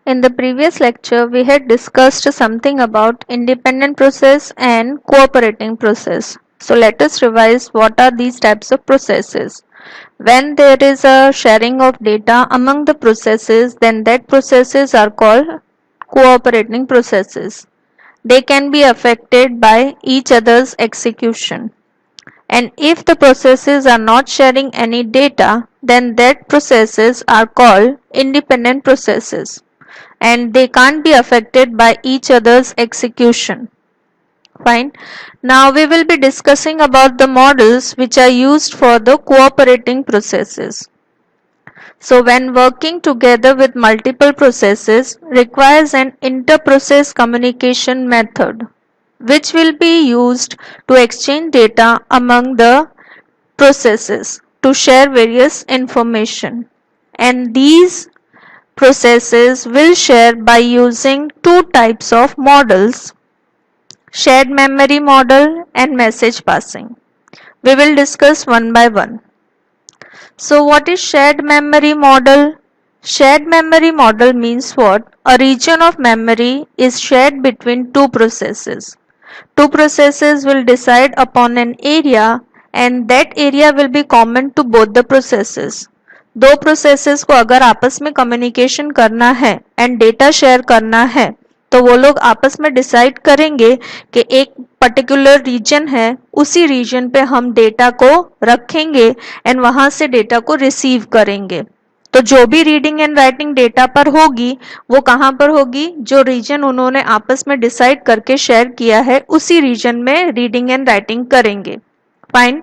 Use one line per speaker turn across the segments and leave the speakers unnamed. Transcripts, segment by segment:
In the previous lecture, we had discussed something about independent process and cooperating process. So let us revise what are these types of processes. When there is a sharing of data among the processes, then that processes are called cooperating processes. They can be affected by each other's execution. And if the processes are not sharing any data, then that processes are called independent processes and they can't be affected by each other's execution. Fine. Now we will be discussing about the models which are used for the cooperating processes. So when working together with multiple processes requires an inter-process communication method which will be used to exchange data among the processes to share various information, and these processes will share by using two types of models: shared memory model and message passing. We will discuss one by one. So what is shared memory model? Shared memory model means what? A region of memory is shared between two processes. Two processes will decide upon an area and that area will be common to both the processes. दो processes को अगर आपस में communication करना है and data share करना है तो वो लोग आपस में डिसाइड करेंगे कि एक पर्टिकुलर रीजन है, उसी रीजन पे हम डेटा को रखेंगे एंड वहां से डेटा को रिसीव करेंगे. तो जो भी रीडिंग एंड राइटिंग डेटा पर होगी वो कहां पर होगी? जो रीजन उन्होंने आपस में डिसाइड करके शेयर किया है उसी रीजन में रीडिंग एंड राइटिंग करेंगे. Fine.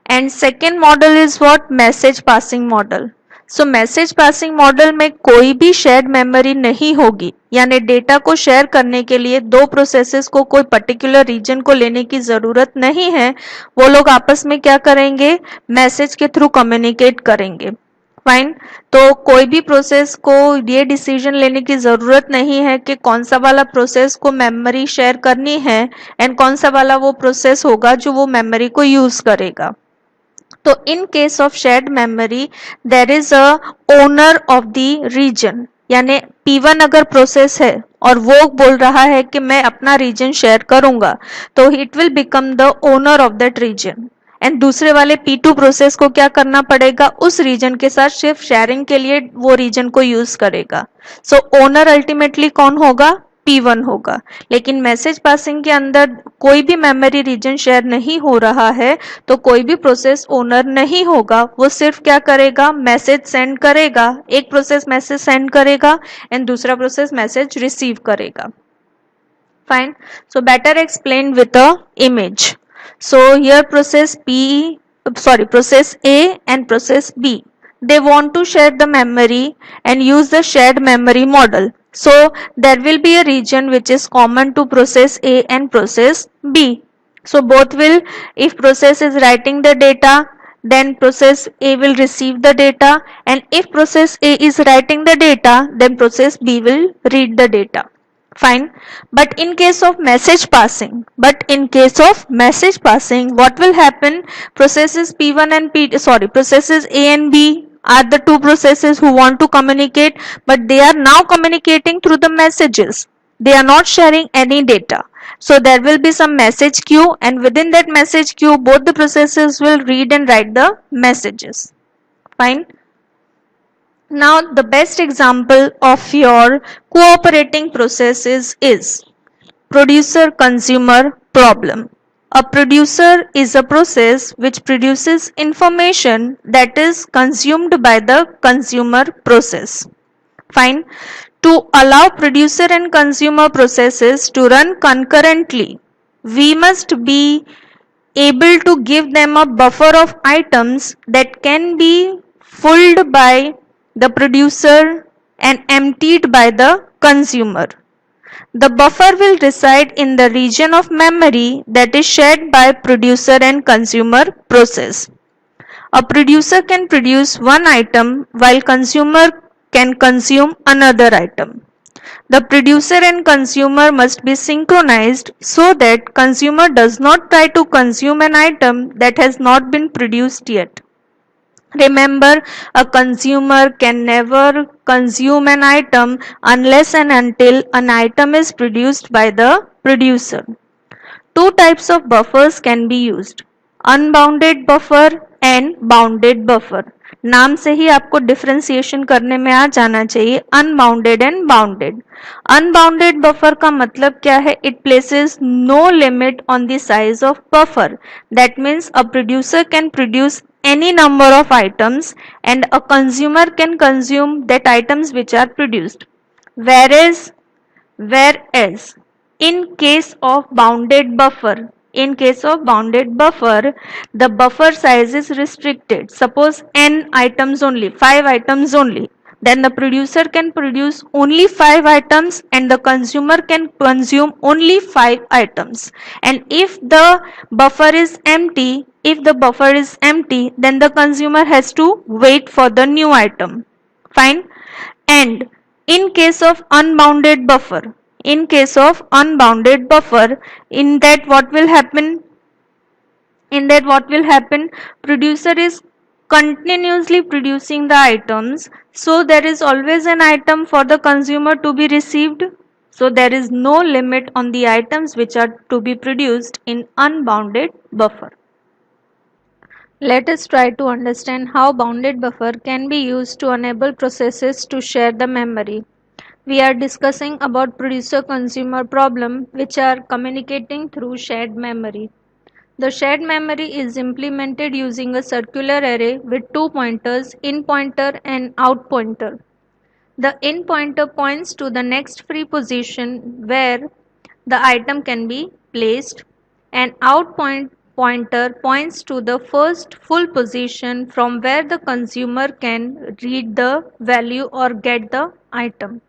And second model is what? Message passing model. So message passing model में कोई भी शेयर्ड मेमोरी नहीं होगी, यानी डेटा को शेयर करने के लिए दो प्रोसेसेस को कोई पर्टिकुलर रीजन को लेने की जरूरत नहीं है. वो लोग आपस में क्या करेंगे? मैसेज के थ्रू कम्युनिकेट करेंगे. फाइन. तो कोई भी प्रोसेस को ये डिसीजन लेने की जरूरत नहीं है कि कौन सा वाला प्रोसेस को मेमोरी शेयर करनी है एंड कौन सा वाला वो प्रोसेस होगा जो वो मेमोरी को यूज करेगा. तो in case of shared memory there is a owner of the region, यानी P1 अगर प्रोसेस है और वो बोल रहा है कि मैं अपना रीजन शेयर करूंगा तो it will become the owner of that region. And दूसरे वाले P2 प्रोसेस को क्या करना पड़ेगा? उस रीजन के साथ सिर्फ शेयरिंग के लिए वो रीजन को यूज करेगा. सो ओनर अल्टीमेटली कौन होगा? P1 होगा. लेकिन मैसेज पासिंग के अंदर कोई भी मेमोरी रीजन शेयर नहीं हो रहा है तो कोई भी प्रोसेस ओनर नहीं होगा. वो सिर्फ क्या करेगा? मैसेज सेंड करेगा. एक प्रोसेस मैसेज सेंड करेगा एंड दूसरा प्रोसेस मैसेज रिसीव करेगा. Fine. So better explain with a image. So here process A and process B, they want to share the memory and use the shared memory model. So there will be a region which is common to process A and process B. So both will, if process is writing the data, then process A will receive the data, and if process A is writing the data, then process B will read the data. Fine. But in case of message passing, what will happen? Processes P1 and processes A and B are the two processes who want to communicate, but they are now communicating through the messages. They are not sharing any data. So there will be some message queue, and within that message queue both the processes will read and write the messages. Fine. Now the best example of your cooperating processes is producer-consumer problem. A producer is a process which produces information that is consumed by the consumer process. Fine. To allow producer and consumer processes to run concurrently, we must be able to give them a buffer of items that can be filled by the producer and emptied by the consumer. The buffer will reside in the region of memory that is shared by producer and consumer process. A producer can produce one item while consumer can consume another item. The producer and consumer must be synchronized so that consumer does not try to consume an item that has not been produced yet. Remember, a consumer can never consume an item unless and until an item is produced by the producer. Two types of buffers can be used, unbounded buffer and bounded buffer. नाम से ही आपको differentiation करने में आ जाना चाहिए unbounded and bounded. Unbounded buffer का मतलब क्या है? It places no limit on the size of buffer. That means a producer can produce any number of items and a consumer can consume that items which are produced. Whereas in case of bounded buffer, the buffer size is restricted. Suppose n items only, 5 items only, then the producer can produce only 5 items and the consumer can consume only 5 items. And if the buffer is empty, then the consumer has to wait for the new item. Fine. And in case of unbounded buffer, in that what will happen? Producer is continuously producing the items, so there is always an item for the consumer to be received. So there is no limit on the items which are to be produced in unbounded buffer. Let us try to understand how bounded buffer can be used to enable processes to share the memory. We are discussing about producer-consumer problem which are communicating through shared memory. The shared memory is implemented using a circular array with two pointers, in pointer and out pointer. The in pointer points to the next free position where the item can be placed, and out pointer points to the first full position from where the consumer can read the value or get the item.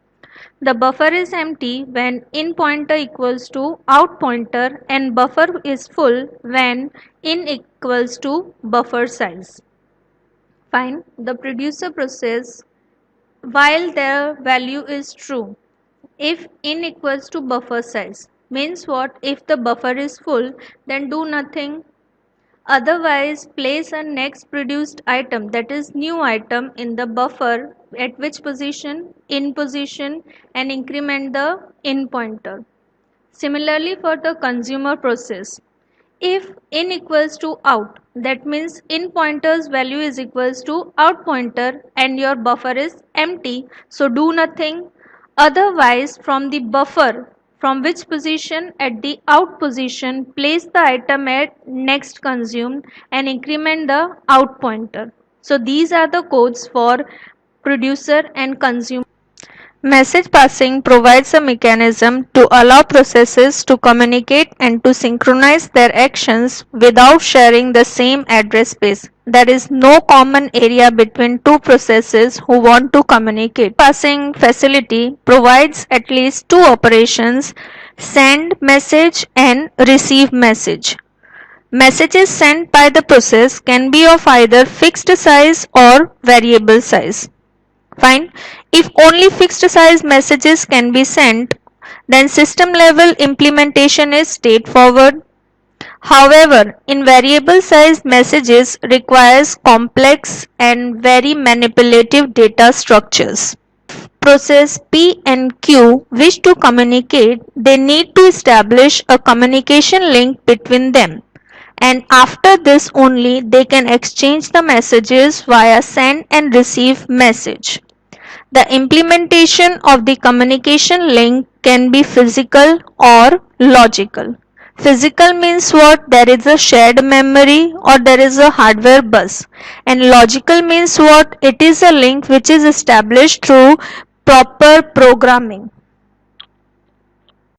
The buffer is empty when in pointer equals to out pointer and buffer is full when in equals to buffer size. Fine. The producer process while their value is true. If in equals to buffer size means what? If the buffer is full, then do nothing. Otherwise, place a next produced item, that is new item, in the buffer at which position? In position, and increment the in pointer. Similarly for the consumer process, if in equals to out, that means in pointer's value is equals to out pointer and your buffer is empty, so do nothing. Otherwise, from the buffer, from which position? At the out position, place the item at next consumed and increment the out pointer. So these are the codes for producer and consumer. Message passing provides a mechanism to allow processes to communicate and to synchronize their actions without sharing the same address space. There is no common area between two processes who want to communicate. Passing facility provides at least two operations: send message and receive message. Messages sent by the process can be of either fixed size or variable size. Fine. If only fixed size messages can be sent, then system level implementation is straightforward. However, in variable size messages requires complex and very manipulative data structures. Process P and Q wish to communicate, they need to establish a communication link between them, and after this only they can exchange the messages via send and receive message. The implementation of the communication link can be physical or logical. Physical means what? There is a shared memory or there is a hardware bus. And logical means what? It is a link which is established through proper programming.